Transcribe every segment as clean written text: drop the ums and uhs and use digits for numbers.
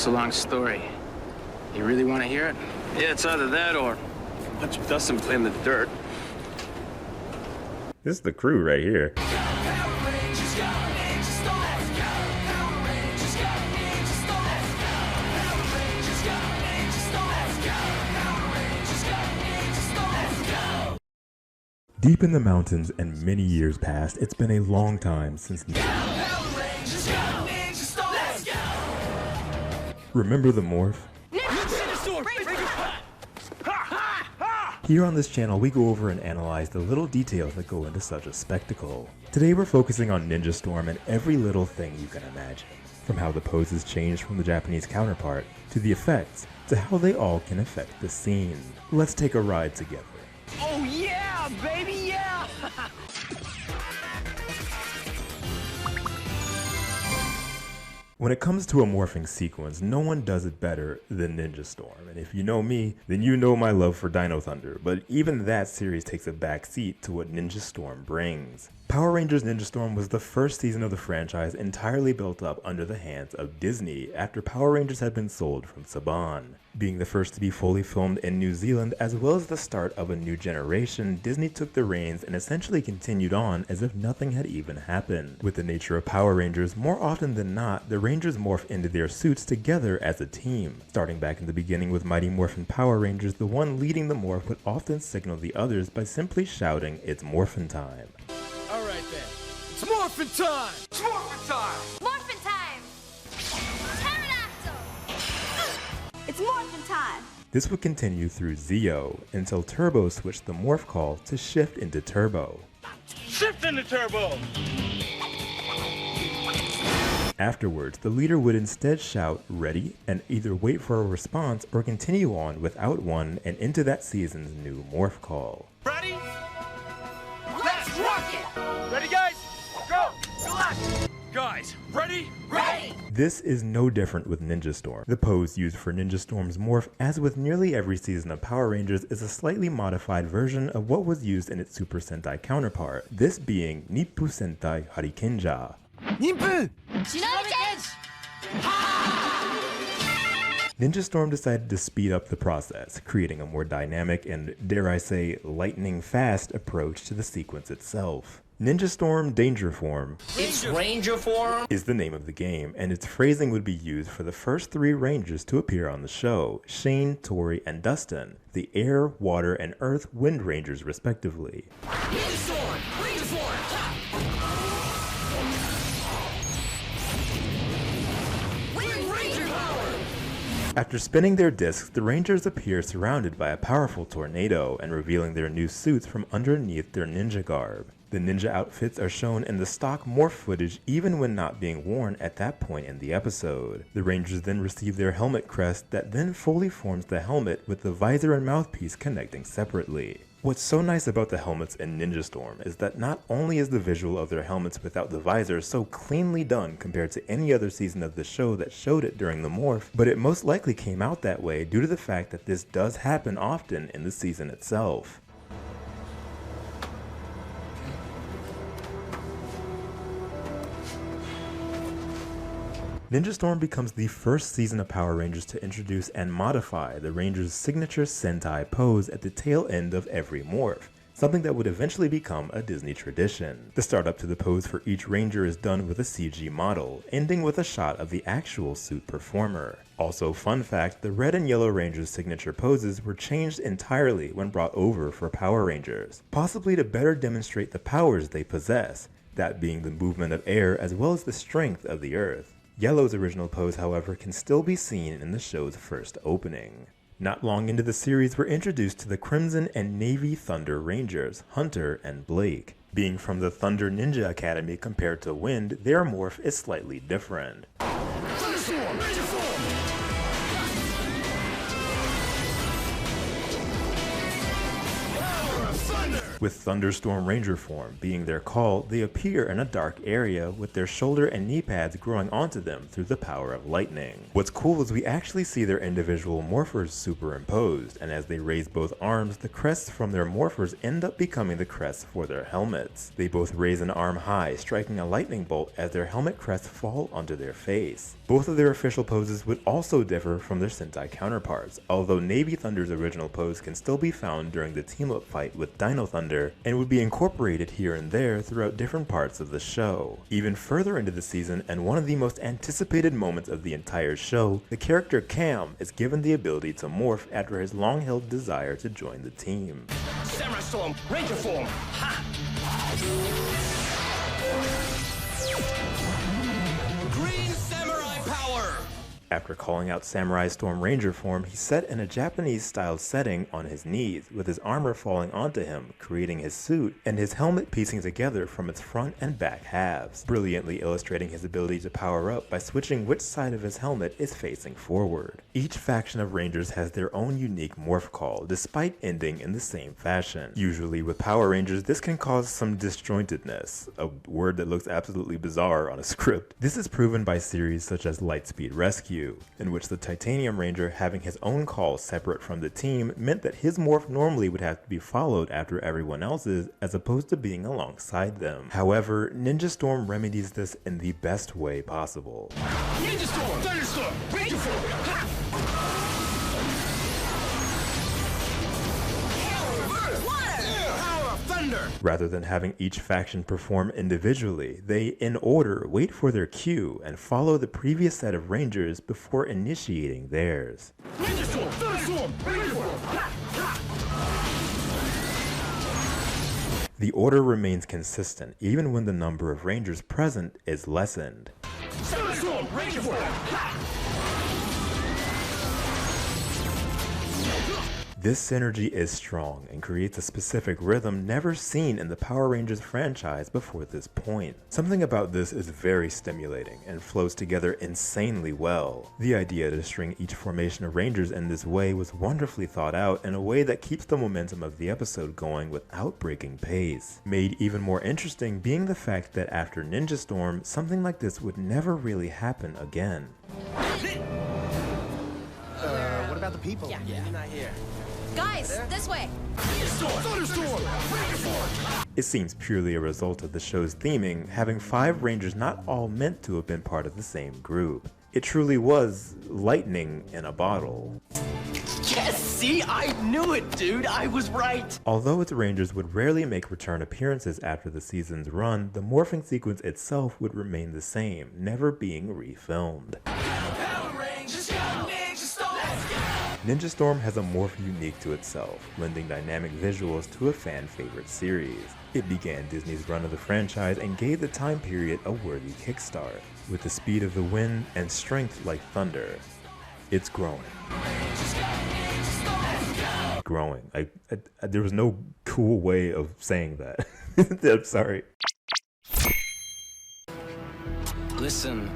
a long story. You really want to hear it? Yeah, it's either that or a bunch of dust and play in the dirt. This is the crew right here. Deep in the mountains and many years past, it's been a long time since... Remember the Morph? Here on this channel, we go over and analyze the little details that go into such a spectacle. Today we're focusing on Ninja Storm and every little thing you can imagine. From how the poses change from the Japanese counterpart, to the effects, to how they all can affect the scene. Let's take a ride together. Oh yeah, baby, yeah! When it comes to a morphing sequence, no one does it better than Ninja Storm, and if you know me, then you know my love for Dino Thunder, but even that series takes a back seat to what Ninja Storm brings. Power Rangers Ninja Storm was the first season of the franchise entirely built up under the hands of Disney after Power Rangers had been sold from Saban. Being the first to be fully filmed in New Zealand as well as the start of a new generation, Disney took the reins and essentially continued on as if nothing had even happened. With the nature of Power Rangers, more often than not, the Rangers morph into their suits together as a team. Starting back in the beginning with Mighty Morphin Power Rangers, the one leading the morph would often signal the others by simply shouting, "It's morphin' time." Alright then, it's morphin' time! It's morphin' time! Morphin' time! Pterodactyl! It's morphin' time! This would continue through Zeo until Turbo switched the morph call to shift into Turbo. Shift into turbo! Afterwards, the leader would instead shout "ready" and either wait for a response or continue on without one and into that season's new morph call. Ready? Let's rock it! Ready, guys? Go! Relax! Guys, ready? Ready! This is no different with Ninja Storm. The pose used for Ninja Storm's morph, as with nearly every season of Power Rangers, is a slightly modified version of what was used in its Super Sentai counterpart, this being Nippu Sentai Harikenja. Nimpu! Ninja Storm decided to speed up the process, creating a more dynamic and, dare I say, lightning fast approach to the sequence itself. Ninja Storm Danger Form It's Ranger form? is the name of the game, and its phrasing would be used for the first three Rangers to appear on the show, Shane, Tori, and Dustin, the Air, Water, and Earth Wind Rangers respectively. Ninja Storm! Ranger form! Ha! Wind Ranger power! After spinning their discs, the Rangers appear surrounded by a powerful tornado and revealing their new suits from underneath their ninja garb. The ninja outfits are shown in the stock morph footage even when not being worn at that point in the episode. The Rangers then receive their helmet crest that then fully forms the helmet with the visor and mouthpiece connecting separately. What's so nice about the helmets in Ninja Storm is that not only is the visual of their helmets without the visor so cleanly done compared to any other season of the show that showed it during the morph, but it most likely came out that way due to the fact that this does happen often in the season itself. Ninja Storm becomes the first season of Power Rangers to introduce and modify the Rangers' signature Sentai pose at the tail end of every morph, something that would eventually become a Disney tradition. The startup to the pose for each Ranger is done with a CG model, ending with a shot of the actual suit performer. Also, fun fact, the red and yellow Rangers' signature poses were changed entirely when brought over for Power Rangers, possibly to better demonstrate the powers they possess, that being the movement of air as well as the strength of the earth. Yellow's original pose, however, can still be seen in the show's first opening. Not long into the series, we're introduced to the Crimson and Navy Thunder Rangers, Hunter and Blake. Being from the Thunder Ninja Academy compared to Wind, their morph is slightly different. Thunderstorm! Ranger form! Power of thunder! With Thunderstorm Ranger form being their call, they appear in a dark area with their shoulder and knee pads growing onto them through the power of lightning. What's cool is we actually see their individual morphers superimposed, and as they raise both arms, the crests from their morphers end up becoming the crests for their helmets. They both raise an arm high, striking a lightning bolt as their helmet crests fall onto their face. Both of their official poses would also differ from their Sentai counterparts, although Navy Thunder's original pose can still be found during the team-up fight with Dino Thunder, and would be incorporated here and there throughout different parts of the show. Even further into the season, and one of the most anticipated moments of the entire show, the character Cam is given the ability to morph after his long-held desire to join the team. Samurai Storm, Ranger form. Ha! Green Samurai power. After calling out Samurai Storm Ranger form, he sat in a Japanese-styled setting on his knees, with his armor falling onto him, creating his suit, and his helmet piecing together from its front and back halves, brilliantly illustrating his ability to power up by switching which side of his helmet is facing forward. Each faction of Rangers has their own unique morph call, despite ending in the same fashion. Usually with Power Rangers, this can cause some disjointedness, a word that looks absolutely bizarre on a script. This is proven by series such as Lightspeed Rescue, in which the Titanium Ranger having his own call separate from the team meant that his morph normally would have to be followed after everyone else's as opposed to being alongside them. However, Ninja Storm remedies this in the best way possible. Ninja Storm, Thunderstorm, Ranger form. Ha! Power of Thunder. Rather than having each faction perform individually, they, in order, wait for their cue and follow the previous set of Rangers before initiating theirs. Ninja Storm, Thunderstorm, Ranger form. Ha! The order remains consistent even when the number of Rangers present is lessened. Thunderstorm, Ranger form. Ha! This synergy is strong and creates a specific rhythm never seen in the Power Rangers franchise before this point. Something about this is very stimulating and flows together insanely well. The idea to string each formation of Rangers in this way was wonderfully thought out in a way that keeps the momentum of the episode going without breaking pace. Made even more interesting being the fact that after Ninja Storm, something like this would never really happen again. What about the people? Yeah. You're not here. Guys, this way. Thunderstorm, Ranger form. It seems purely a result of the show's theming, having 5 Rangers not all meant to have been part of the same group. It truly was lightning in a bottle. Yes, see? I knew it, dude. I was right. Although its Rangers would rarely make return appearances after the season's run, the morphing sequence itself would remain the same, never being refilmed. Ninja Storm has a morph unique to itself, lending dynamic visuals to a fan-favorite series. It began Disney's run of the franchise and gave the time period a worthy kickstart. With the speed of the wind and strength like thunder, it's growing. Growing. There was no cool way of saying that. I'm sorry. Listen,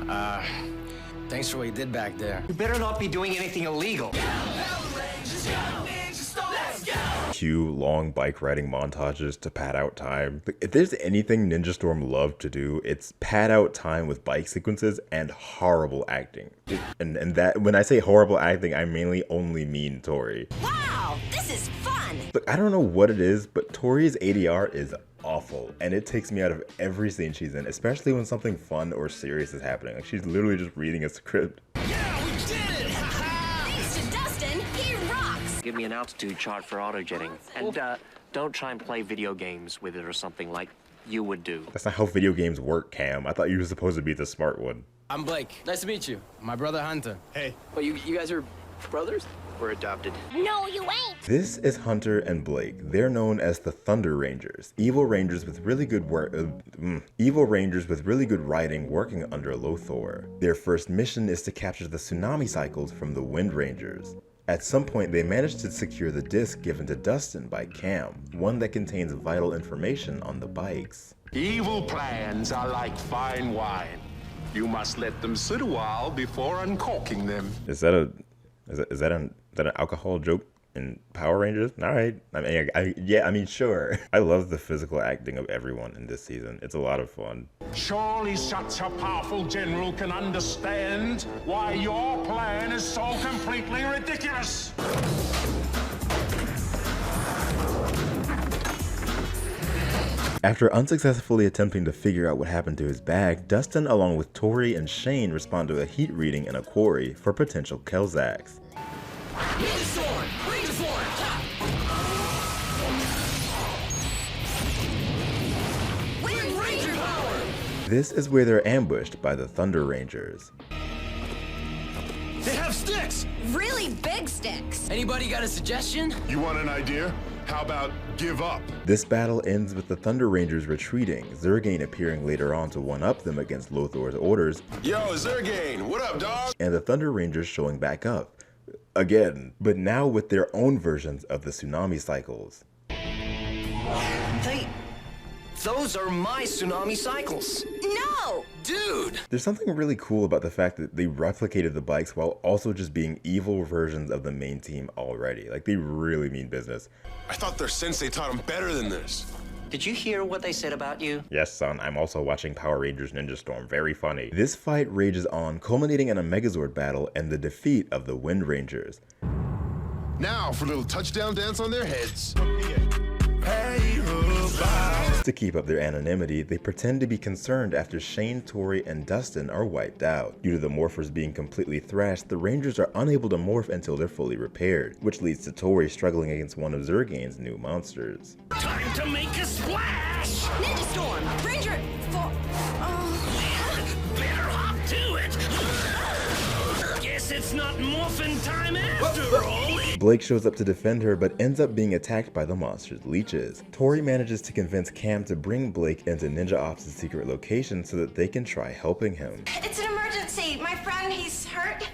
thanks for what you did back there. You better not be doing anything illegal. Cue long bike riding montages to pad out time. If there's anything Ninja Storm loved to do, it's pad out time with bike sequences and horrible acting. And that, when I say horrible acting, I mainly only mean Tori. Wow, this is fun. Look, I don't know what it is, but Tori's ADR is awful, and it takes me out of every scene she's in, especially when something fun or serious is happening. Like, she's literally just reading a script. Yeah, we did it! Thanks to Dustin, he rocks. Give me an altitude chart for auto-jetting. And, don't try and play video games with it or something like you would do. That's not how video games work, Cam. I thought you were supposed to be the smart one. I'm Blake. Nice to meet you. My brother Hunter. Hey. Oh, you guys are brothers? We're adopted. No, you ain't. This is Hunter and Blake. They're known as the Thunder Rangers, evil rangers with really good riding working under Lothor. Their first mission is to capture the tsunami cycles from the Wind Rangers. At some point, they manage to secure the disc given to Dustin by Cam, one that contains vital information on the bikes. Evil plans are like fine wine. You must let them sit a while before uncorking them. Is that an alcohol joke? in Power Rangers. All right. I mean, sure. I love the physical acting of everyone in this season. It's a lot of fun. Surely such a powerful general can understand why your plan is so completely ridiculous. After unsuccessfully attempting to figure out what happened to his bag, Dustin along with Tori and Shane respond to a heat reading in a quarry for potential Kelzacs. This is where they're ambushed by the Thunder Rangers. They have sticks! Really big sticks. Anybody got a suggestion? You want an idea? How about give up? This battle ends with the Thunder Rangers retreating, Zurgane appearing later on to one-up them against Lothor's orders. Yo, Zurgane, what up, dog? And the Thunder Rangers showing back up. Again, but now with their own versions of the tsunami cycles. Those are my tsunami cycles. No! Dude! There's something really cool about the fact that they replicated the bikes while also just being evil versions of the main team already. Like, they really mean business. I thought their sensei taught them better than this. Did you hear what they said about you? Yes, son, I'm also watching Power Rangers Ninja Storm. Very funny. This fight rages on, culminating in a Megazord battle and the defeat of the Wind Rangers. Now for a little touchdown dance on their heads. To keep up their anonymity, they pretend to be concerned after Shane, Tori, and Dustin are wiped out. Due to the morphers being completely thrashed, the Rangers are unable to morph until they're fully repaired, which leads to Tori struggling against one of Zurgane's new monsters. Time to make a splash! Ninja Storm! Ranger... Better hop to it! Guess it's not morphin' time after all! Blake shows up to defend her, but ends up being attacked by the monster's leeches. Tori manages to convince Cam to bring Blake into Ninja Ops' secret location so that they can try helping him. It's an emergency. My friend, he's hurt.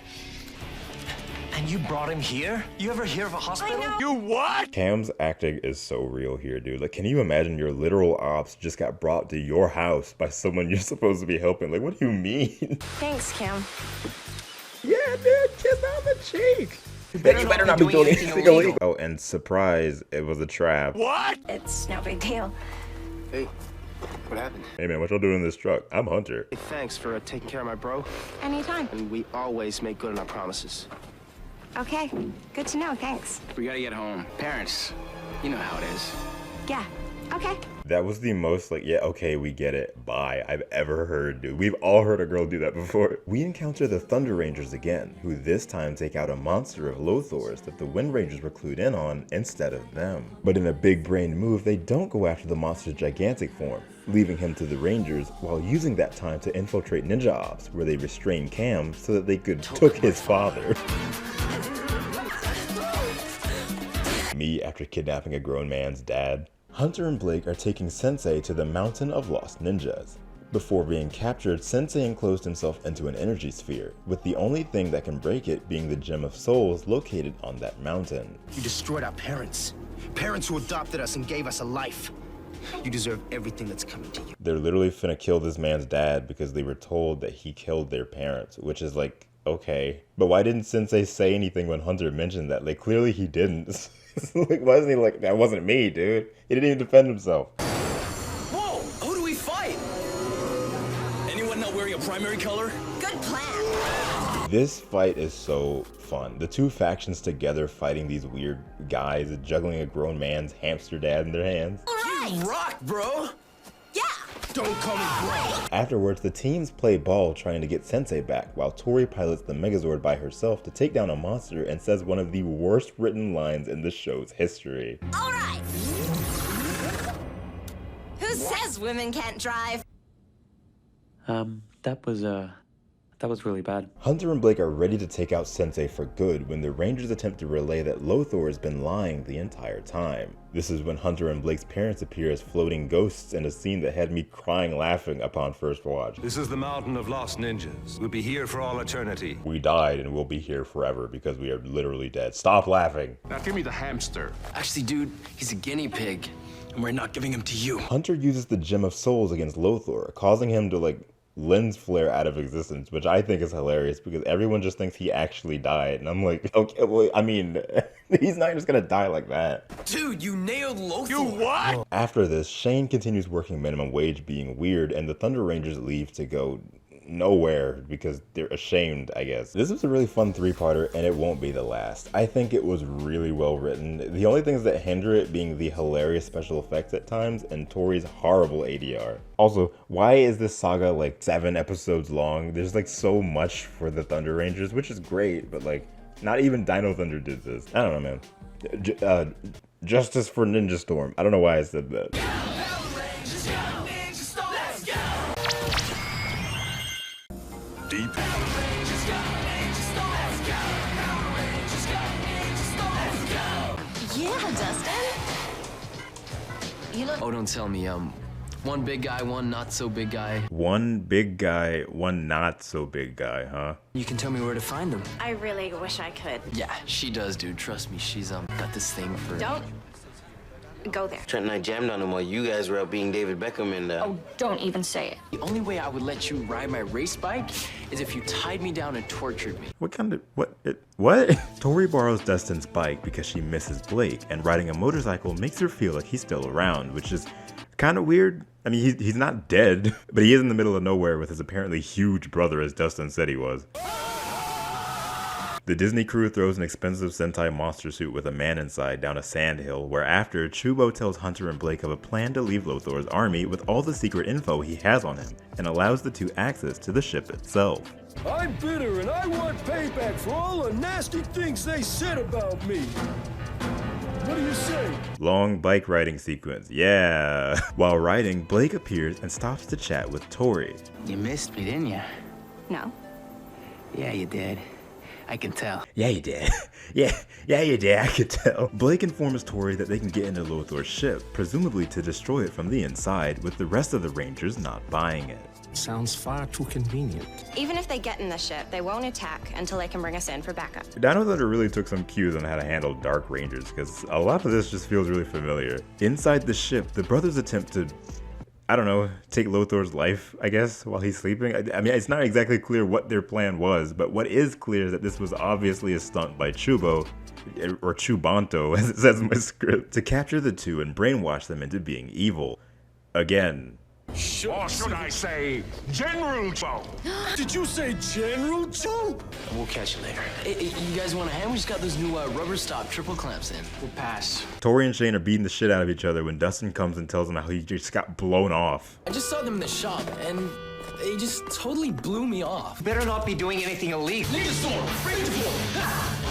And you brought him here? You ever hear of a hospital? I know. You what? Cam's acting is so real here, dude. Like, can you imagine your literal ops just got brought to your house by someone you're supposed to be helping? Like, what do you mean? Thanks, Cam. Yeah, dude, kiss on the cheek. You better not be doing anything illegal. Oh, and surprise, it was a trap. What? It's no big deal. Hey, what happened? Hey man, what y'all doing in this truck? I'm Hunter. Hey, thanks for taking care of my bro. Anytime. And we always make good on our promises. Okay, good to know, thanks. We gotta get home. Parents, you know how it is. Yeah, okay. That was the most like, yeah, okay, we get it, bye, I've ever heard, dude. We've all heard a girl do that before. We encounter the Thunder Rangers again, who this time take out a monster of Lothor's that the Wind Rangers were clued in on instead of them. But in a big-brained move, they don't go after the monster's gigantic form, leaving him to the Rangers while using that time to infiltrate Ninja Ops, where they restrain Cam so that they could took his father. Me after kidnapping a grown man's dad. Hunter and Blake are taking Sensei to the Mountain of Lost Ninjas. Before being captured, Sensei enclosed himself into an energy sphere, with the only thing that can break it being the Gem of Souls located on that mountain. You destroyed our parents. Parents who adopted us and gave us a life. You deserve everything that's coming to you. They're literally finna kill this man's dad because they were told that he killed their parents, which is like, okay. But why didn't Sensei say anything when Hunter mentioned that? Like, clearly he didn't. Like, why isn't he like, that wasn't me, dude? He didn't even defend himself. Whoa! Who do we fight? Anyone not wearing a primary color? Good plan. This fight is so fun. The two factions together fighting these weird guys, juggling a grown man's hamster dad in their hands. You rock, bro! Yeah. Don't call me bro! Afterwards, the teams play ball trying to get Sensei back, while Tori pilots the Megazord by herself to take down a monster and says one of the worst written lines in the show's history. All right. Who says women can't drive? That was really bad. Hunter and Blake are ready to take out Sensei for good when the Rangers attempt to relay that Lothor has been lying the entire time. This is when Hunter and Blake's parents appear as floating ghosts in a scene that had me crying laughing upon first watch. This is the Mountain of Lost Ninjas. We'll be here for all eternity. We died and we'll be here forever because we are literally dead. Stop laughing. Now give me the hamster. Actually, dude, he's a guinea pig, and we're not giving him to you. Hunter uses the Gem of Souls against Lothor, causing him to, like, lens flare out of existence, which I think is hilarious because everyone just thinks he actually died. And I'm like, okay, well, I mean, he's not just gonna die like that. Dude, you nailed Lothar. You what? After this, Shane continues working minimum wage being weird, and the Thunder Rangers leave to go nowhere because they're ashamed, I guess. This was a really fun three-parter, and it won't be the last. I think it was really well written. The only things that hinder it being the hilarious special effects at times and Tori's horrible ADR. Also, why is this saga like 7 episodes long? There's like so much for the Thunder Rangers, which is great, but like not even Dino Thunder did this. I don't know, man. Justice for Ninja Storm. I don't know why I said that. Deep. Yeah, Dustin. You look. Oh, don't tell me. One big guy, one not so big guy. One big guy, one not so big guy, huh? You can tell me where to find them. I really wish I could. Yeah, she does, dude. Trust me. She's got this thing for. Don't go there. Trent and I jammed on him while you guys were out being David Beckham and Oh, don't even say it. The only way I would let you ride my race bike is if you tied me down and tortured me. What kind of, what? Tori borrows Dustin's bike because she misses Blake, and riding a motorcycle makes her feel like he's still around, which is kind of weird. I mean, he's not dead, but he is in the middle of nowhere with his apparently huge brother, as Dustin said he was. The Disney crew throws an expensive Sentai monster suit with a man inside down a sand hill, where after, Chubo tells Hunter and Blake of a plan to leave Lothar's army with all the secret info he has on him, and allows the two access to the ship itself. I'm bitter and I want payback for all the nasty things they said about me. What do you say? Long bike riding sequence, yeah. While riding, Blake appears and stops to chat with Tori. You missed me, didn't you? No. Yeah, you did. I can tell. Yeah, you did. yeah, you did. I could tell. Blake informs Tori that they can get into Lothar's ship, presumably to destroy it from the inside, with the rest of the Rangers not buying it. Sounds far too convenient. Even if they get in the ship, they won't attack until they can bring us in for backup. Dino Thunder really took some cues on how to handle Dark Rangers, because a lot of this just feels really familiar. Inside the ship, the brothers attempt to, I don't know, take Lothar's life, I guess, while he's sleeping. I mean, it's not exactly clear what their plan was, but what is clear is that this was obviously a stunt by Chubo, or Chubanto, as it says in my script, to capture the two and brainwash them into being evil. Again. Or should I say, General Joe? Did you say General Joe? We'll catch you later. Hey, you guys want a hand? We just got those new rubber stop triple clamps in. We'll pass. Tori and Shane are beating the shit out of each other when Dustin comes and tells them how he just got blown off. I just saw them in the shop, and they just totally blew me off. Better not be doing anything illegal. Ninja Storm, break the floor.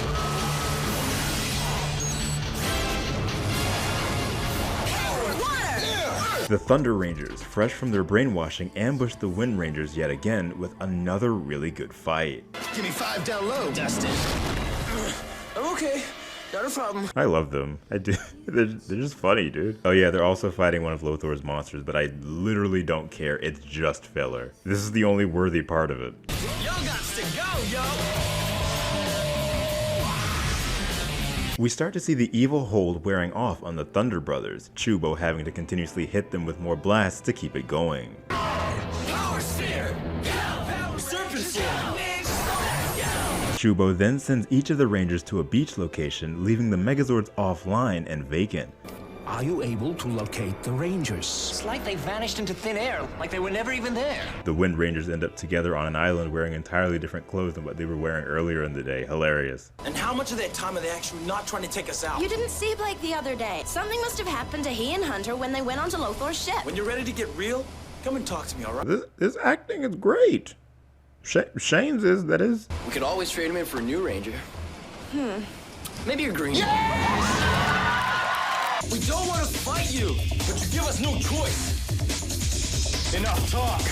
The Thunder Rangers, fresh from their brainwashing, ambush the Wind Rangers yet again with another really good fight. Give me 5 down low, Dustin. I'm okay. Not a problem. I love them. I do. They're just funny, dude. Oh yeah, they're also fighting one of Lothar's monsters, but I literally don't care. It's just filler. This is the only worthy part of it. Y'all got to go, yo. We start to see the evil hold wearing off on the Thunder Brothers, Chubo having to continuously hit them with more blasts to keep it going. Power Sphere. Serpent Sword. Chubo then sends each of the Rangers to a beach location, leaving the Megazords offline and vacant. Are you able to locate the Rangers? It's like they vanished into thin air, like they were never even there. The Wind Rangers end up together on an island wearing entirely different clothes than what they were wearing earlier in the day. Hilarious. And how much of that time are they actually not trying to take us out? You didn't see Blake the other day. Something must have happened to he and Hunter when they went onto Lothar's ship. When you're ready to get real, come and talk to me, all right? This acting is great. Shane's is, that is. We could always trade him in for a new Ranger. Maybe a green. We don't want to fight you, but you give us no choice. Enough talk.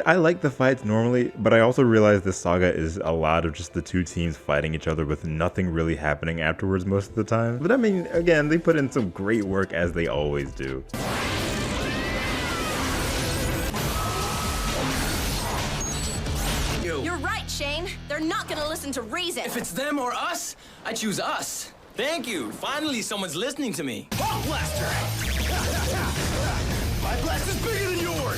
I like the fights normally, but I also realize this saga is a lot of just the two teams fighting each other with nothing really happening afterwards most of the time. But I mean, again, they put in some great work as they always do. You're right, Shane. They're not gonna listen to reason. If it's them or us, I choose us. Thank you. Finally, someone's listening to me. Bomb blaster! My blast is bigger than yours!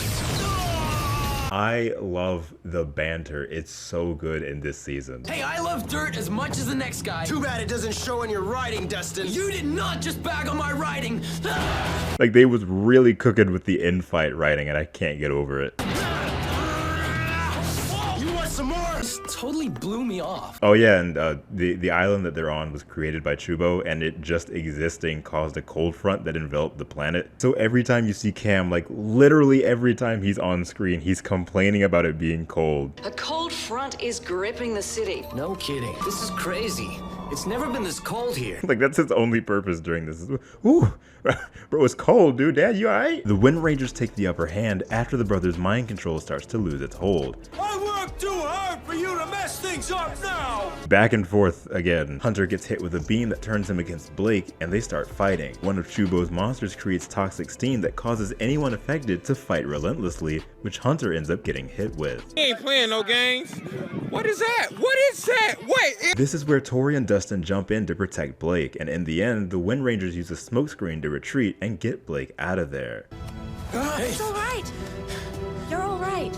I love the banter. It's so good in this season. Hey, I love dirt as much as the next guy. Too bad it doesn't show in your writing, Dustin. You did not just bag on my writing. Like, they was really cooking with the in-fight writing, and I can't get over it. You want some more? This totally blew me off. Oh yeah, and the island that they're on was created by Chubo, and it just existing caused a cold front that enveloped the planet. So every time you see Cam, like literally every time he's on screen, he's complaining about it being cold. A cold front is gripping the city. No kidding. This is crazy. It's never been this cold here. Like, that's his only purpose during this. Ooh, bro, it's cold, dude. Dad, you alright? The Wind Rangers take the upper hand after the brothers' mind control starts to lose its hold. I worked too hard for you to mess things up now! Back and forth again. Hunter gets hit with a beam that turns him against Blake, and they start fighting. One of Chubo's monsters creates toxic steam that causes anyone affected to fight relentlessly, which Hunter ends up getting hit with. He ain't playing no games. What is that? What is that? Wait! This is where Tori and Dustin jump in to protect Blake, and in the end, the Wind Rangers use a smokescreen to retreat and get Blake out of there. It's all right. You're all right.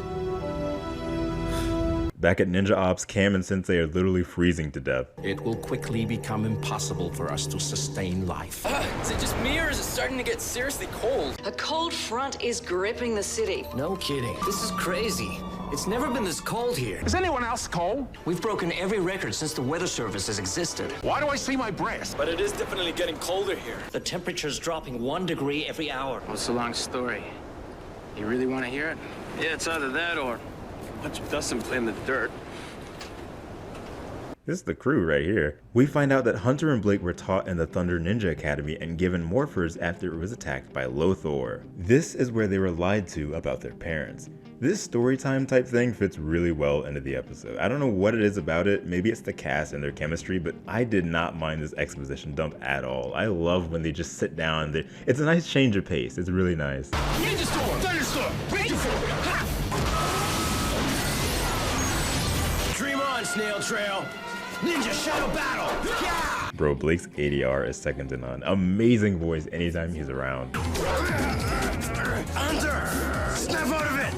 Back at Ninja Ops, Cam and Sensei are literally freezing to death. It will quickly become impossible for us to sustain life. Is it just me, or is it starting to get seriously cold? A cold front is gripping the city. No kidding. This is crazy. It's never been this cold here. Is anyone else cold? We've broken every record since the Weather Service has existed. Why do I see my breast? But it is definitely getting colder here. The temperature's dropping 1 degree every hour. What's the long story? You really want to hear it? Yeah, it's either that or a bunch of Dustin playing the dirt. This is the crew right here. We find out that Hunter and Blake were taught in the Thunder Ninja Academy and given morphers after it was attacked by Lothor. This is where they were lied to about their parents. This storytime type thing fits really well into the episode. I don't know what it is about it, maybe it's the cast and their chemistry, but I did not mind this exposition dump at all. I love when they just sit down. It's a nice change of pace, it's really nice. Ninja Storm! Thunderstorm! Ranger Form! Dream on, Snail Trail! Ninja Shadow Battle! Yeah! Bro, Blake's ADR is second to none. Amazing voice anytime he's around. Hunter! Snap out of it!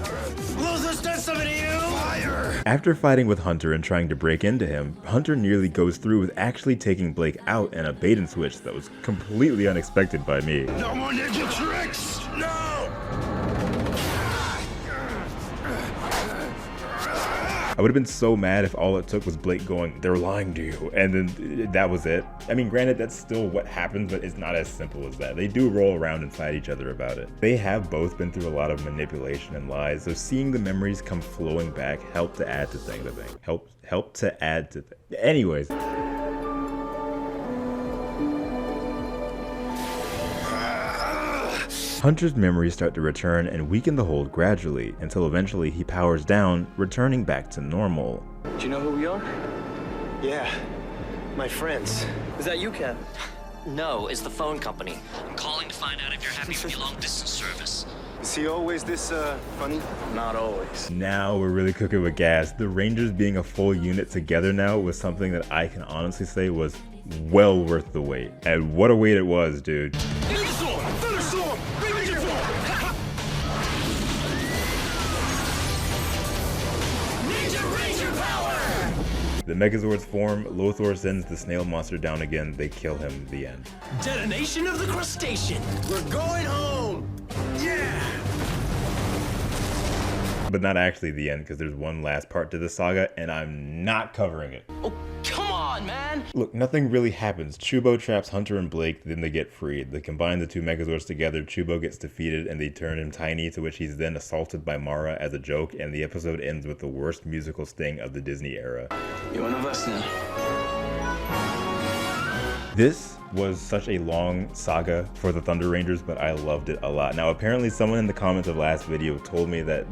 Lothor's done something to you! Fire! After fighting with Hunter and trying to break into him, Hunter nearly goes through with actually taking Blake out in a bait and switch that was completely unexpected by me. No more ninja tricks! No! I would have been so mad if all it took was Blake going, "They're lying to you," and then that was it. I mean, granted, that's still what happens, but it's not as simple as that. They do roll around and fight each other about it. They have both been through a lot of manipulation and lies, so seeing the memories come flowing back helped to add to things, I think. Helped to add to things. Anyways. Hunter's memories start to return and weaken the hold gradually, until eventually he powers down, returning back to normal. Do you know who we are? Yeah, my friends. Is that you, Cap? No, it's the phone company. I'm calling to find out if you're happy with your long-distance service. Is he always this, funny? Not always. Now we're really cooking with gas. The Rangers being a full unit together now was something that I can honestly say was well worth the wait. And what a wait it was, dude. The Megazords form, Lothor sends the snail monster down again, they kill him, the end. Detonation of the crustacean! We're going home! Yeah! But not actually the end, because there's one last part to the saga, and I'm not covering it. Oh, come on, man! Look, nothing really happens. Chubo traps Hunter and Blake, then they get freed. They combine the two Megazords together, Chubo gets defeated, and they turn him tiny, to which he's then assaulted by Mara as a joke, and the episode ends with the worst musical sting of the Disney era. You're one of us now. This was such a long saga for the Thunder Rangers, but I loved it a lot. Now, apparently someone in the comments of last video told me that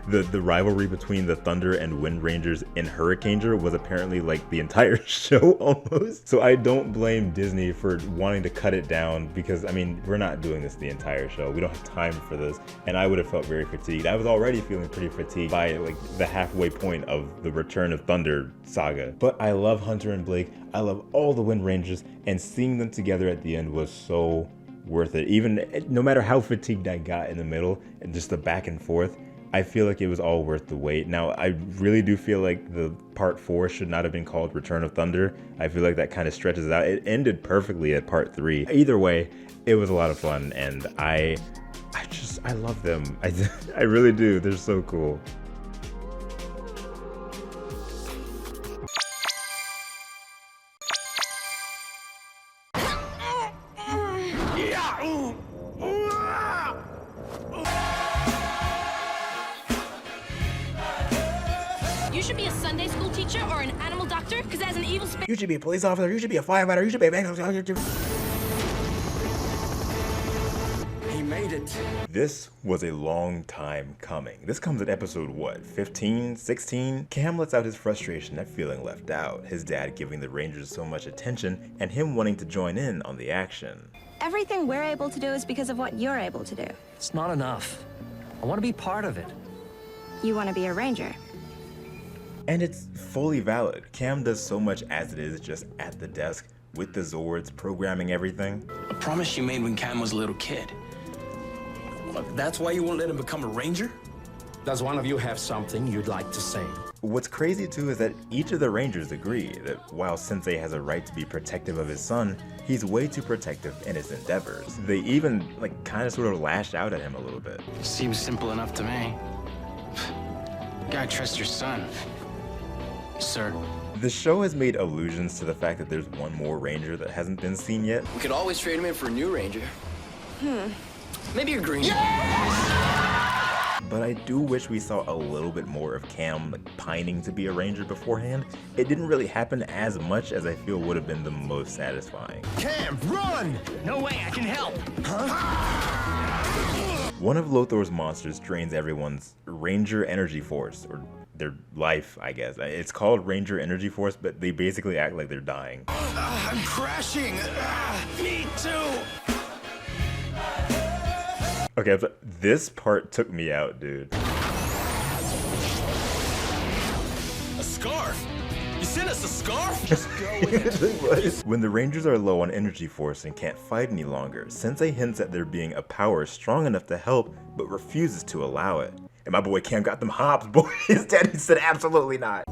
the rivalry between the Thunder and Wind Rangers in Hurricaneger was apparently like the entire show almost. So I don't blame Disney for wanting to cut it down, because I mean, we're not doing this the entire show. We don't have time for this. And I would have felt very fatigued. I was already feeling pretty fatigued by like the halfway point of the Return of Thunder saga. But I love Hunter and Blake. I love all the Wind Rangers, and seeing them together at the end was so worth it. Even no matter how fatigued I got in the middle and just the back and forth, I feel like it was all worth the wait. Now, I really do feel like the part 4 should not have been called Return of Thunder. I feel like that kind of stretches it out. It ended perfectly at part 3. Either way, it was a lot of fun, and I love them. I really do. They're so cool. You should be a Sunday school teacher or an animal doctor, because as an evil spirit. You should be a police officer. You should be a firefighter. You should be a bank. He made it. This was a long time coming. This comes at episode, what, 15, 16? Cam lets out his frustration at feeling left out, his dad giving the Rangers so much attention, and him wanting to join in on the action. Everything we're able to do is because of what you're able to do. It's not enough. I want to be part of it. You want to be a ranger. And it's fully valid. Cam does so much as it is just at the desk, with the Zords, programming everything. A promise you made when Cam was a little kid. That's why you won't let him become a ranger? Does one of you have something you'd like to say? What's crazy too is that each of the Rangers agree that while Sensei has a right to be protective of his son, he's way too protective in his endeavors. They even kind of sort of lash out at him a little bit. Seems simple enough to me. Gotta trust your son, sir. The show has made allusions to the fact that there's one more Ranger that hasn't been seen yet. We could always trade him in for a new Ranger. Maybe a green. But I do wish we saw a little bit more of Cam pining to be a Ranger beforehand. It didn't really happen as much as I feel would have been the most satisfying. Cam, run! No way, I can help. One of Lothor's monsters drains everyone's Ranger energy force, or their life, I guess. It's called Ranger energy force, but they basically act like they're dying. I'm crashing! Me too! Okay, but this part took me out, dude. A scarf? You sent us a scarf? Just go with it. When the Rangers are low on energy force and can't fight any longer, Sensei hints at there being a power strong enough to help, but refuses to allow it. And my boy Cam got them hops, boy. His daddy said absolutely not.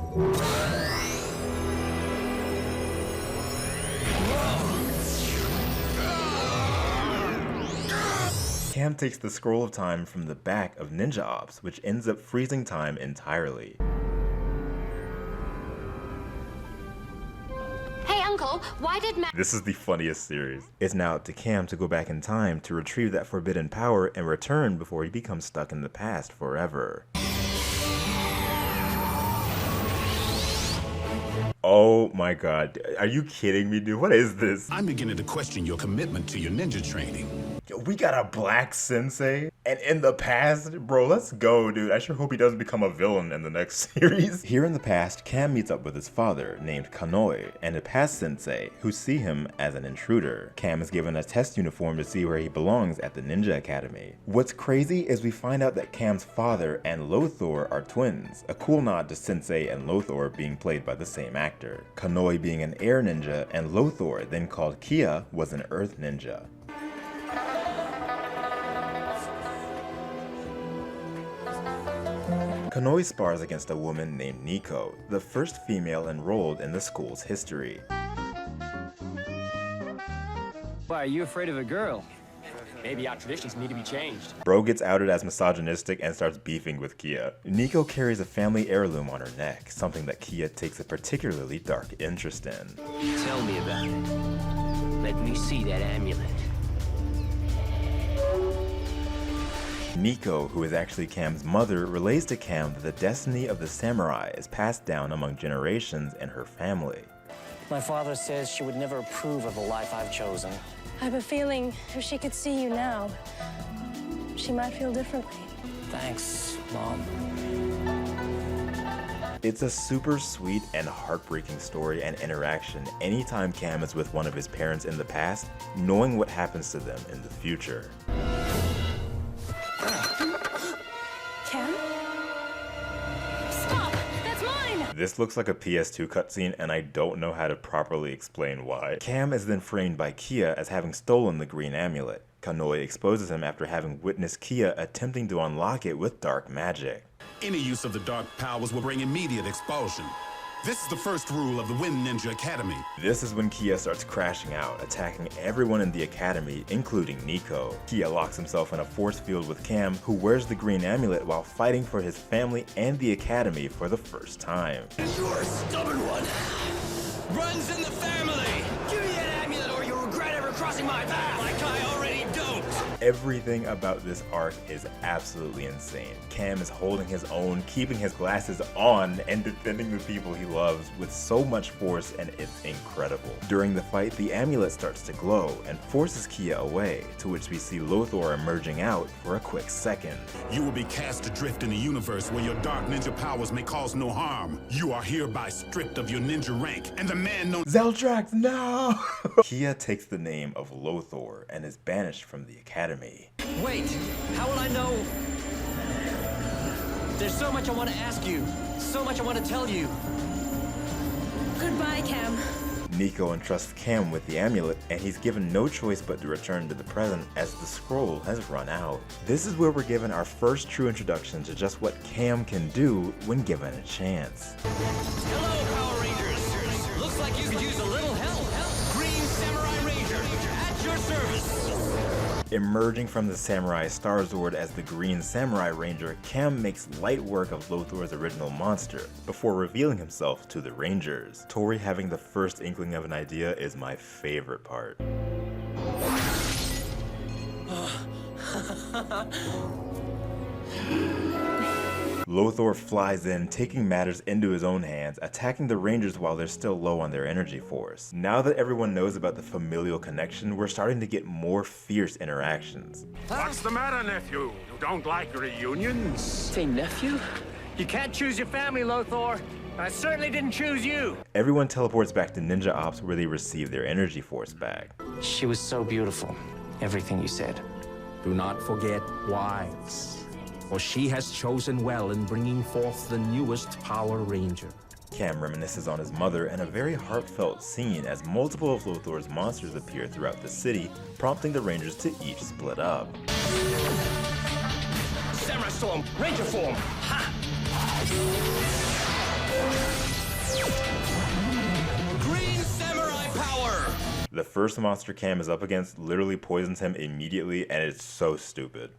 Cam takes the scroll of time from the back of Ninja Ops, which ends up freezing time entirely. Hey, Uncle, why did This is the funniest series. It's now up to Cam to go back in time to retrieve that forbidden power and return before he becomes stuck in the past forever. Oh my god, are you kidding me, dude? What is this? I'm beginning to question your commitment to your ninja training. Yo, we got a black sensei, and in the past, bro, let's go, dude. I sure hope he doesn't become a villain in the next series. Here in the past, Cam meets up with his father, named Kanoi, and a past sensei, who see him as an intruder. Cam is given a test uniform to see where he belongs at the Ninja Academy. What's crazy is we find out that Cam's father and Lothor are twins, a cool nod to Sensei and Lothor being played by the same actor. Kanoi being an air ninja, and Lothor, then called Kia, was an earth ninja. Kanoi spars against a woman named Nico, the first female enrolled in the school's history. Why, are you afraid of a girl? Maybe our traditions need to be changed. Bro gets outed as misogynistic and starts beefing with Kia. Nico carries a family heirloom on her neck, something that Kia takes a particularly dark interest in. Tell me about it. Let me see that amulet. Nico, who is actually Cam's mother, relays to Cam that the destiny of the samurai is passed down among generations in her family. My father says she would never approve of the life I've chosen. I have a feeling if she could see you now, she might feel differently. Thanks, Mom. It's a super sweet and heartbreaking story and interaction anytime Cam is with one of his parents in the past, knowing what happens to them in the future. Cam? Stop! That's mine! This looks like a PS2 cutscene, and I don't know how to properly explain why. Cam is then framed by Kia as having stolen the green amulet. Kanoi exposes him after having witnessed Kia attempting to unlock it with dark magic. Any use of the dark powers will bring immediate expulsion. This is the first rule of the Wind Ninja Academy. This is when Kia starts crashing out, attacking everyone in the academy, including Nico. Kia locks himself in a force field with Cam, who wears the green amulet while fighting for his family and the academy for the first time. You're a stubborn one. Runs in the family. Give me that amulet or you'll regret ever crossing my path. Like I already don't. Everything about this arc is absolutely insane. Cam is holding his own, keeping his glasses on, and defending the people he loves with so much force, and it's incredible. During the fight, the amulet starts to glow and forces Kia away, to which we see Lothor emerging out for a quick second. You will be cast adrift in a universe where your dark ninja powers may cause no harm. You are hereby stripped of your ninja rank, and the man known— Zeltrax, no! Kia takes the name of Lothor and is banished from the academy. Wait, how will I know? There's so much I want to ask you. So much I want to tell you. Goodbye, Cam. Nico entrusts Cam with the amulet, and he's given no choice but to return to the present as the scroll has run out. This is where we're given our first true introduction to just what Cam can do when given a chance. Hello, Power Rangers. Looks like you could use a little help. Green Samurai Ranger, at your service. Emerging from the Samurai Star Zord as the Green Samurai Ranger, Cam makes light work of Lothor's original monster, before revealing himself to the Rangers. Tori having the first inkling of an idea is my favorite part. Lothor flies in, taking matters into his own hands, attacking the Rangers while they're still low on their energy force. Now that everyone knows about the familial connection, we're starting to get more fierce interactions. What's the matter, nephew? You don't like reunions? Say nephew? You can't choose your family, Lothor. I certainly didn't choose you. Everyone teleports back to Ninja Ops where they receive their energy force back. She was so beautiful. Everything you said. Do not forget wives, for she has chosen well in bringing forth the newest Power Ranger. Cam reminisces on his mother in a very heartfelt scene as multiple of Lothor's monsters appear throughout the city, prompting the Rangers to each split up. Samurai Storm, Ranger form. Ha! Green Samurai Power. The first monster Cam is up against literally poisons him immediately, and it's so stupid.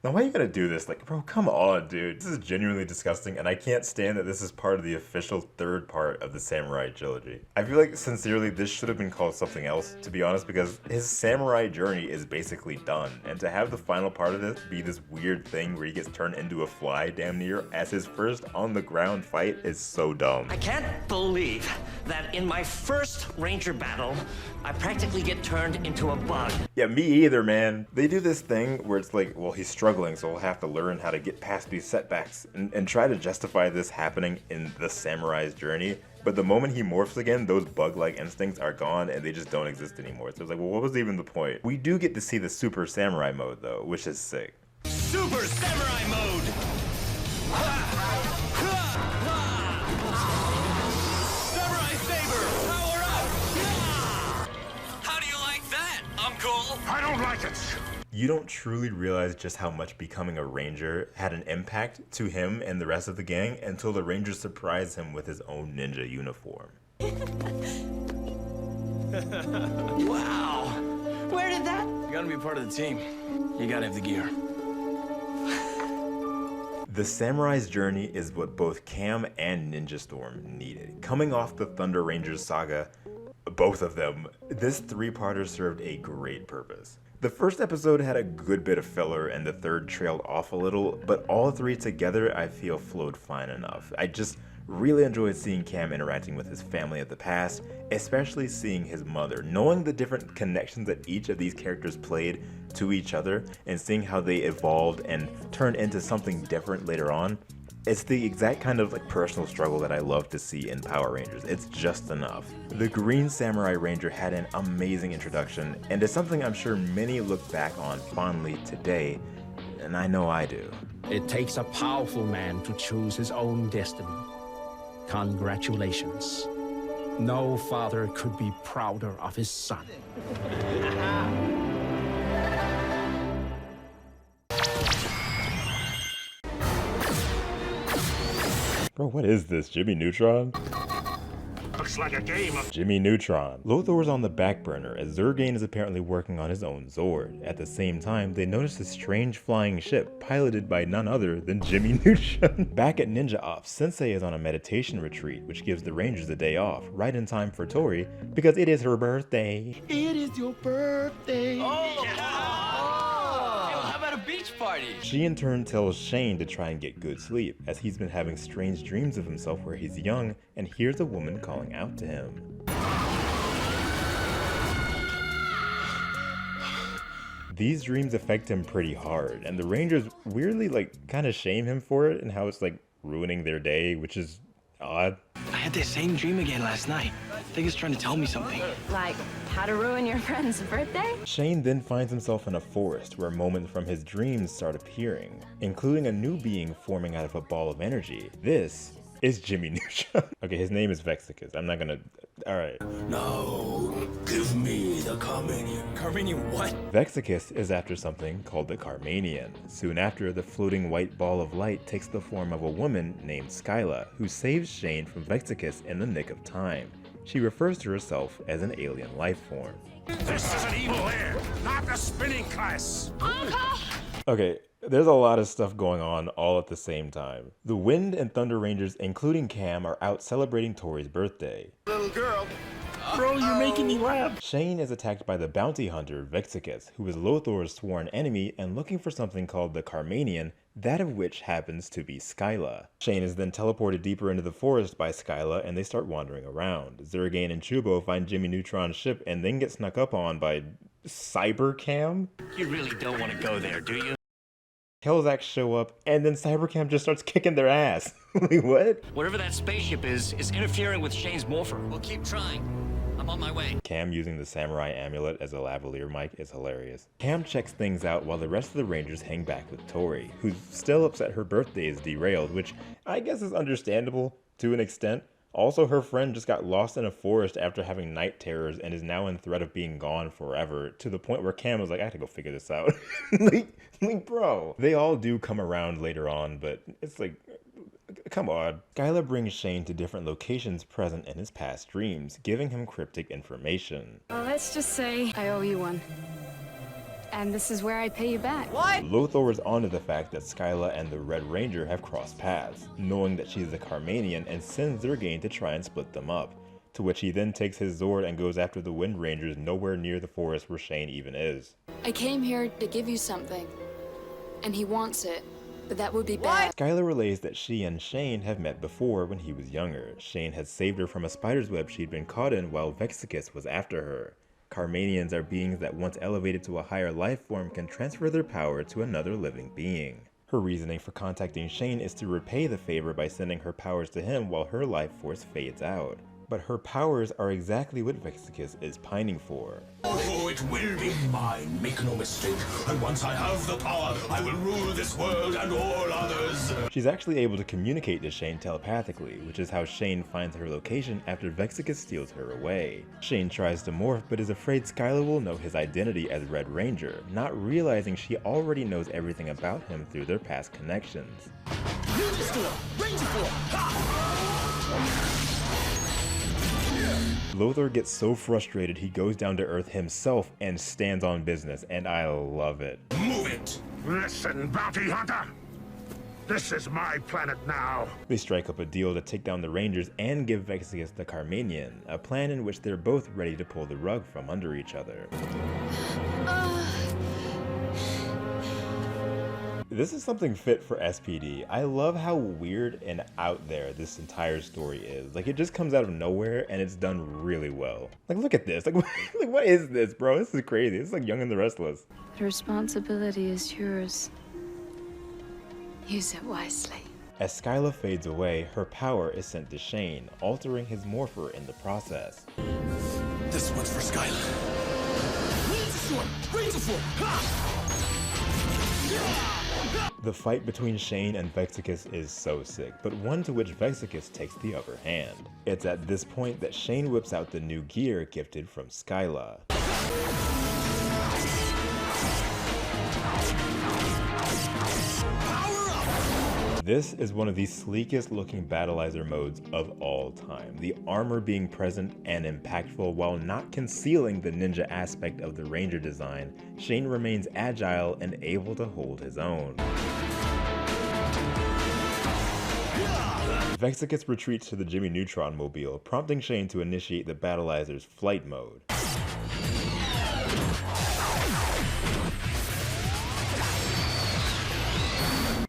Now why you gotta do this? Like, bro, come on, dude. This is genuinely disgusting, and I can't stand that this is part of the official third part of the Samurai trilogy. I feel like, sincerely, this should have been called something else, to be honest, because his samurai journey is basically done, and to have the final part of this be this weird thing where he gets turned into a fly, damn near, as his first on-the-ground fight is so dumb. I can't believe that in my first Ranger battle, I practically get turned into a bug. Yeah, me either, man. They do this thing where it's like, well, he's struggling, so we'll have to learn how to get past these setbacks and try to justify this happening in the samurai's journey. But the moment he morphs again, those bug-like instincts are gone and they just don't exist anymore. So it's like, well, what was even the point? We do get to see the Super Samurai mode, though, which is sick. Super Samurai mode. Samurai Saber, power up. How do you like that, Uncle? I don't like it. You don't truly realize just how much becoming a Ranger had an impact to him and the rest of the gang until the Rangers surprise him with his own ninja uniform. Wow! Where did that? You gotta be part of the team. You gotta have the gear. The Samurai's journey is what both Cam and Ninja Storm needed. Coming off the Thunder Rangers saga, both of them, this three-parter served a great purpose. The first episode had a good bit of filler and the third trailed off a little, but all three together I feel flowed fine enough. I just really enjoyed seeing Cam interacting with his family of the past, especially seeing his mother, knowing the different connections that each of these characters played to each other and seeing how they evolved and turned into something different later on. It's the exact kind of personal struggle that I love to see in Power Rangers. It's just enough. The Green Samurai Ranger had an amazing introduction, and it's something I'm sure many look back on fondly today, and I know I do. It takes a powerful man to choose his own destiny. Congratulations. No father could be prouder of his son. Bro, what is this? Jimmy Neutron? Looks like a game of Jimmy Neutron. Lothor's on the back burner as Zurgane is apparently working on his own Zord. At the same time, they notice a strange flying ship piloted by none other than Jimmy Neutron. Back at Ninja Ops, Sensei is on a meditation retreat, which gives the Rangers a day off, right in time for Tori, because it is her birthday. It is your birthday. Oh, how about a beach party? She in turn tells Shane to try and get good sleep, as he's been having strange dreams of himself where he's young and hears a woman calling out to him. These dreams affect him pretty hard, and the Rangers weirdly kind of shame him for it and how it's ruining their day, which is odd. I had that same dream again last night. I think it's trying to tell me something. Like, how to ruin your friend's birthday? Shane then finds himself in a forest where moments from his dreams start appearing, including a new being forming out of a ball of energy. This is Jimmy Neutron. Okay, his name is Vexicus. I'm not gonna... Alright. No, give me the Carmanian. Carmanian what? Vexicus is after something called the Carmanian. Soon after, the floating white ball of light takes the form of a woman named Skyla, who saves Shane from Vexicus in the nick of time. She refers to herself as an alien life form. This is an evil air, not the spinning class. Okay, there's a lot of stuff going on all at the same time. The Wind and Thunder Rangers, including Cam, are out celebrating Tori's birthday. Little girl. Bro, you're making me laugh. Shane is attacked by the bounty hunter, Vexicus, who is Lothor's sworn enemy and looking for something called the Carmanian, that of which happens to be Skyla. Shane is then teleported deeper into the forest by Skyla and they start wandering around. Zurgane and Chubo find Jimmy Neutron's ship and then get snuck up on by Cybercam? You really don't want to go there, do you? Hellzax show up and then Cybercam just starts kicking their ass. Wait, what? Whatever that spaceship is interfering with Shane's morpher. We'll keep trying. I'm on my way. Cam using the samurai amulet as a lavalier mic is hilarious. Cam checks things out while the rest of the Rangers hang back with Tori, who's still upset her birthday is derailed, which I guess is understandable to an extent. Also, her friend just got lost in a forest after having night terrors and is now in threat of being gone forever, to the point where Cam was like, I have to go figure this out. like, bro. They all do come around later on, but it's like, come on. Skyla brings Shane to different locations present in his past dreams, giving him cryptic information. Well, let's just say I owe you one. And this is where I pay you back. What? Lothor is onto the fact that Skyla and the Red Ranger have crossed paths, knowing that she's a Carmanian, and sends Zurgane to try and split them up. To which he then takes his Zord and goes after the Wind Rangers nowhere near the forest where Shane even is. I came here to give you something. And he wants it. But that would be bad. Skyla relays that she and Shane have met before when he was younger. Shane had saved her from a spider's web she'd been caught in while Vexicus was after her. Carmanians are beings that once elevated to a higher life form can transfer their power to another living being. Her reasoning for contacting Shane is to repay the favor by sending her powers to him while her life force fades out. But her powers are exactly what Vexicus is pining for. Oh, it will be mine, make no mistake. And once I have the power, I will rule this world and all others. She's actually able to communicate to Shane telepathically, which is how Shane finds her location after Vexicus steals her away. Shane tries to morph, but is afraid Skyla will know his identity as Red Ranger, not realizing she already knows everything about him through their past connections. Ninja Storm! Ranger Form! Ha! Lothor gets so frustrated he goes down to Earth himself and stands on business, and I love it. Move it! Listen, bounty hunter! This is my planet now. They strike up a deal to take down the Rangers and give Vexicus the Carmanian, a plan in which they're both ready to pull the rug from under each other. This is something fit for SPD. I love how weird and out there this entire story is. Like, it just comes out of nowhere and it's done really well. Like, look at this. Like, what is this, bro? This is crazy. It's like Young and the Restless. The responsibility is yours. Use it wisely. As Skyla fades away, her power is sent to Shane, altering his morpher in the process. This one's for Skyla. Razor Sword! Razor Sword! Ha! The fight between Shane and Vexicus is so sick, but one to which Vexicus takes the upper hand. It's at this point that Shane whips out the new gear gifted from Skyla. This is one of the sleekest looking Battlizer modes of all time, the armor being present and impactful while not concealing the ninja aspect of the Ranger design. Shane remains agile and able to hold his own. Vexicus retreats to the Jimmy Neutron mobile, prompting Shane to initiate the Battlizer's flight mode.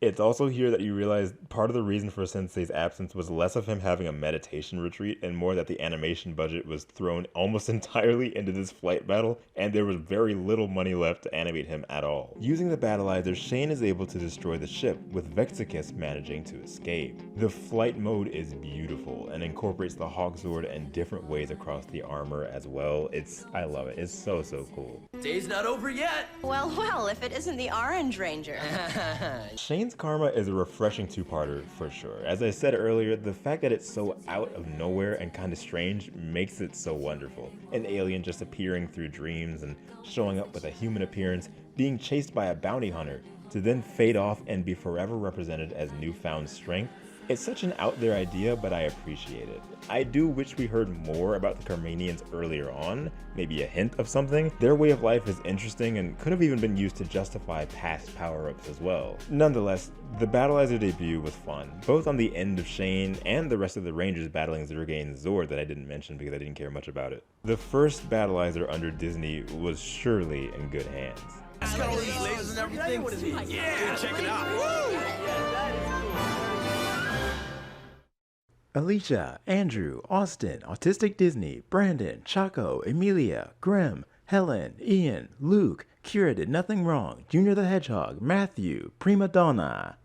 It's also here that you realize part of the reason for Sensei's absence was less of him having a meditation retreat and more that the animation budget was thrown almost entirely into this flight battle, and there was very little money left to animate him at all. Using the Battlizer, Shane is able to destroy the ship, with Vexicus managing to escape. The flight mode is beautiful and incorporates the Hawksword in different ways across the armor as well. I love it. It's so cool. Day's not over yet. Well, if it isn't the Orange Ranger. Shane's Karma is a refreshing two-parter for sure. As I said earlier, the fact that it's so out of nowhere and kind of strange makes it so wonderful. An alien just appearing through dreams and showing up with a human appearance, being chased by a bounty hunter, to then fade off and be forever represented as newfound strength. It's such an out there idea, but I appreciate it. I do wish we heard more about the Carmanians earlier on, maybe a hint of something. Their way of life is interesting and could have even been used to justify past power-ups as well. Nonetheless, the Battlizer debut was fun, both on the end of Shane and the rest of the Rangers battling Zurga and Zord that I didn't mention because I didn't care much about it. The first Battlizer under Disney was surely in good hands. It's got all these lasers and everything. What is it? Yeah, check it out. Woo! Alicia, Andrew, Austin, Autistic Disney, Brandon, Chaco, Emilia, Grim, Helen, Ian, Luke, Kira Did Nothing Wrong, Junior the Hedgehog, Matthew, Prima Donna,